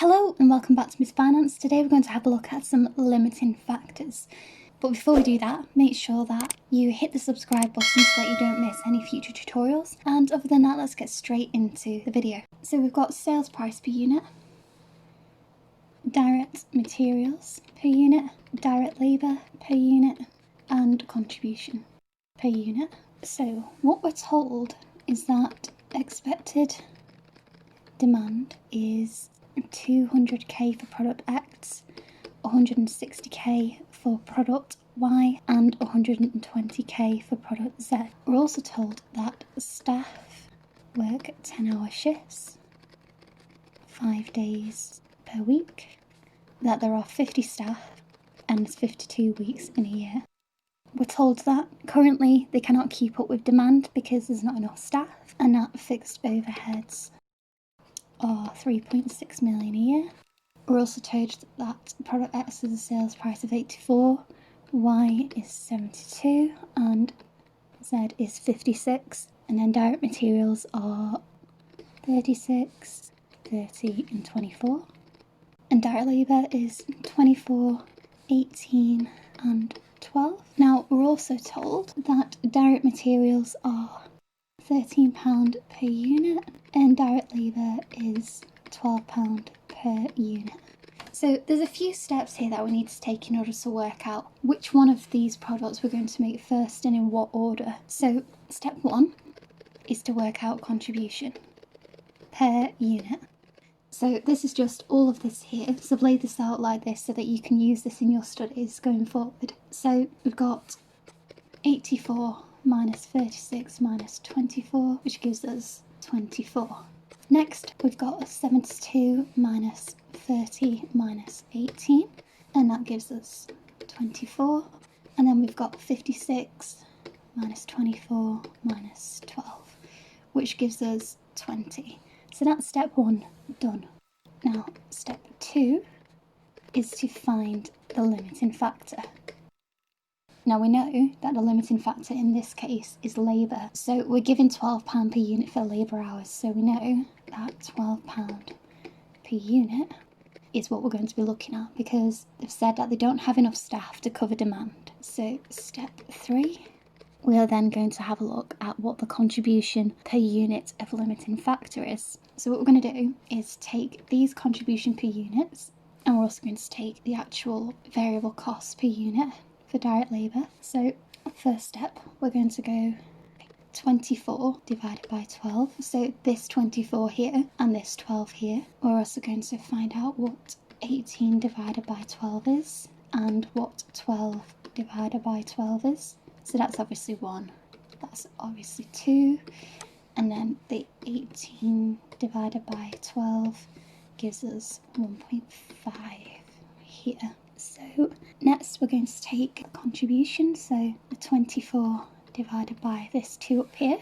Hello and welcome back to Miss Finance. Today we're going to have a look at some limiting factors. But before we do that, make sure that you hit the subscribe button so that you don't miss any future tutorials. And other than that, let's get straight into the video. So we've got sales price per unit, direct materials per unit, direct labour per unit, and contribution per unit. So what we're told is that expected demand is 200k for product X, 160k for product Y, and 120k for product Z. We're also told that staff work 10-hour shifts, 5 days per week, that there are 50 staff and there's 52 weeks in a year. We're told that currently they cannot keep up with demand because there's not enough staff, and that fixed overheads are 3.6 million a year. We're also told that product X has a sales price of 84, Y is 72, and Z is 56, and then direct materials are 36, 30, and 24. And direct labour is 24, 18, and 12. Now, we're also told that direct materials are £13 per unit and direct labour is £12 per unit. So there's a few steps here that we need to take in order to work out which one of these products we're going to make first and in what order. So step 1 is to work out contribution per unit. So this is just all of this here. So I've laid this out like this so that you can use this in your studies going forward. So we've got 84 minus 36 minus 24, which gives us 24. Next, we've got 72 minus 30 minus 18, and that gives us 24. And then we've got 56 minus 24 minus 12, which gives us 20. So that's step 1 done. Now, step 2 is to find the limiting factor. Now we know that the limiting factor in this case is labour. So we're given £12 per unit for labour hours. So we know that £12 per unit is what we're going to be looking at because they've said that they don't have enough staff to cover demand. So step 3, we are then going to have a look at what the contribution per unit of limiting factor is. So what we're going to do is take these contribution per units, and we're also going to take the actual variable cost per unit for direct labour. So first step, we're going to go 24 divided by 12. So this 24 here and this 12 here. We're also going to find out what 18 divided by 12 is and what 12 divided by 12 is. So that's obviously 1, that's obviously 2, and then the 18 divided by 12 gives us 1.5 here. So next we're going to take the contribution, so the 24 divided by this 2 up here,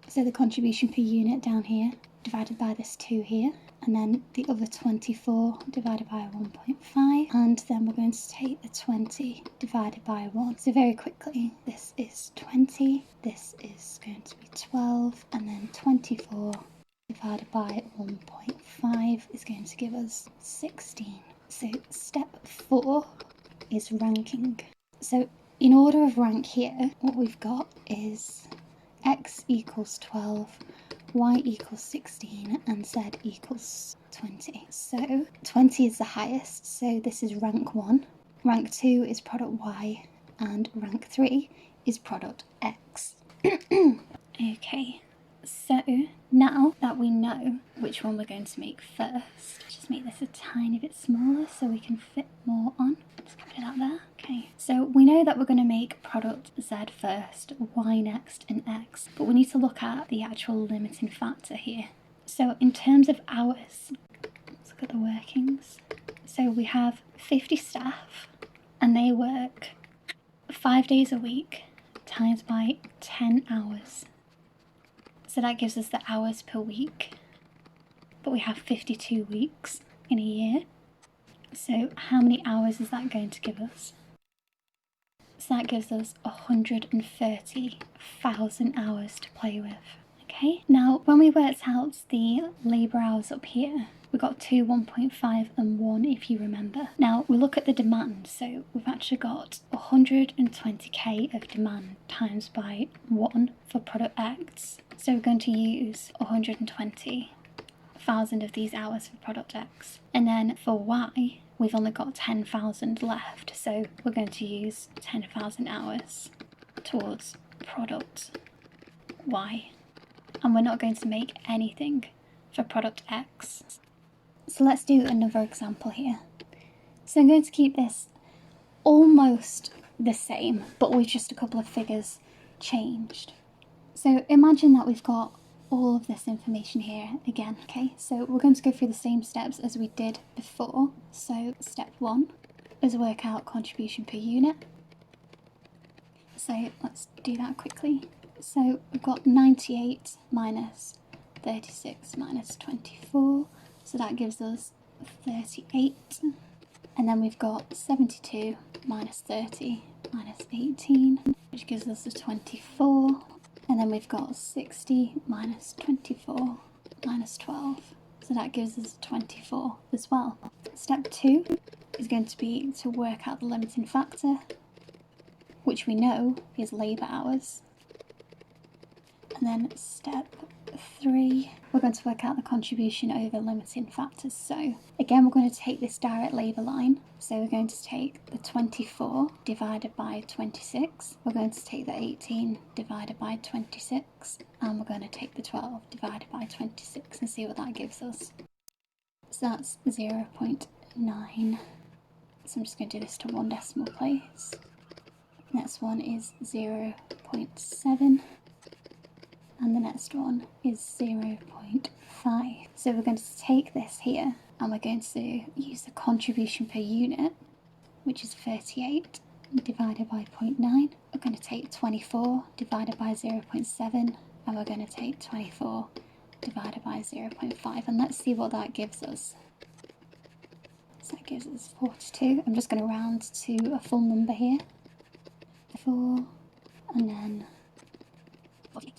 so the contribution per unit down here divided by this 2 here, and then the other 24 divided by 1.5, and then we're going to take the 20 divided by 1. So very quickly, this is 20, this is going to be 12, and then 24 divided by 1.5 is going to give us 16. So step 4 is ranking. So in order of rank here, what we've got is X equals 12, Y equals 16, and Z equals 20. So 20 is the highest, so this is rank 1. Rank 2 is product Y, and rank 3 is product X. Okay, so now that we know which one we're going to make first, just make this a tiny bit smaller so we can fit more on. Just put it out there. Okay, so we know that we're going to make product Z first, Y next, and X, but we need to look at the actual limiting factor here. So in terms of hours, let's look at the workings. So we have 50 staff and they work 5 days a week times by 10 hours. So that gives us the hours per week, but we have 52 weeks in a year. So how many hours is that going to give us? So that gives us 130,000 hours to play with. Okay, now when we worked out the labour hours up here, we we got 2, 1.5 and 1 if you remember. Now we look at the demand, so we've actually got 120k of demand times by 1 for product X. So we're going to use 120,000 of these hours for product X. And then for Y, we've only got 10,000 left, so we're going to use 10,000 hours towards product Y. And we're not going to make anything for product X. So let's do another example here. So I'm going to keep this almost the same, but with just a couple of figures changed. So imagine that we've got all of this information here again, okay? So we're going to go through the same steps as we did before. So step 1 is work out contribution per unit. So let's do that quickly. So we've got 98 minus 36 minus 24, so that gives us 38. And then we've got 72 minus 30 minus 18, which gives us a 24. And then we've got 60 minus 24 minus 12, so that gives us 24 as well. Step 2 is going to be to work out the limiting factor, which we know is labour hours. And then step 3, we're going to work out the contribution over limiting factors. So again, we're going to take this direct labour line. So we're going to take the 24 divided by 26. We're going to take the 18 divided by 26. And we're going to take the 12 divided by 26 and see what that gives us. So that's 0.9. So I'm just going to do this to one decimal place. Next one is 0.7. And the next one is 0.5. So we're going to take this here and we're going to use the contribution per unit, which is 38 divided by 0.9. We're going to take 24 divided by 0.7 and we're going to take 24 divided by 0.5, and let's see what that gives us. So that gives us 42. I'm just going to round to a full number here. 4 and then 48.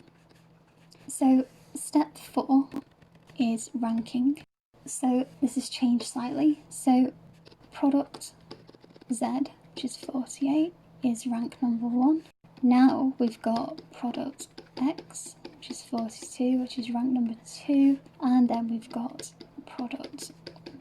So step 4 is ranking. So this has changed slightly. So product Z, which is 48, is rank number 1. Now we've got product X, which is 42, which is rank number 2. And then we've got product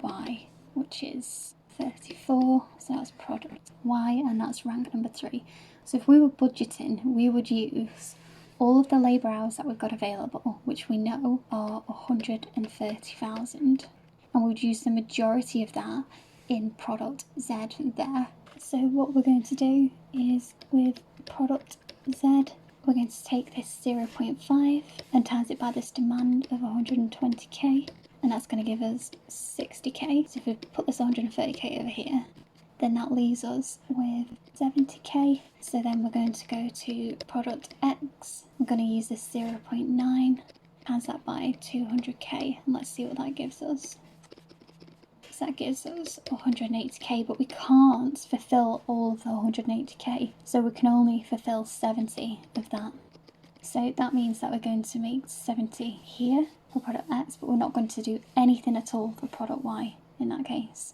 Y, which is 34. So that's product Y, and that's rank number 3. So if we were budgeting, we would use all of the labour hours that we've got available, which we know are 130,000, and we'd use the majority of that in product Z there. So what we're going to do is with product Z, we're going to take this 0.5 and times it by this demand of 120k, and that's going to give us 60k. So if we put this 130k over here, then that leaves us with 70k. So then we're going to go to product X. We're going to use this 0.9, times that by 200k, and let's see what that gives us. So that gives us 180k, but we can't fulfill all of the 180k, so we can only fulfill 70 of that. So that means that we're going to make 70 here for product X, but we're not going to do anything at all for product Y in that case.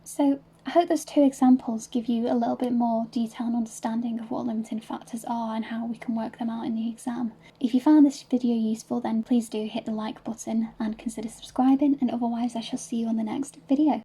So I hope those 2 examples give you a little bit more detail and understanding of what limiting factors are and how we can work them out in the exam. If you found this video useful, then please do hit the like button and consider subscribing, and otherwise I shall see you on the next video.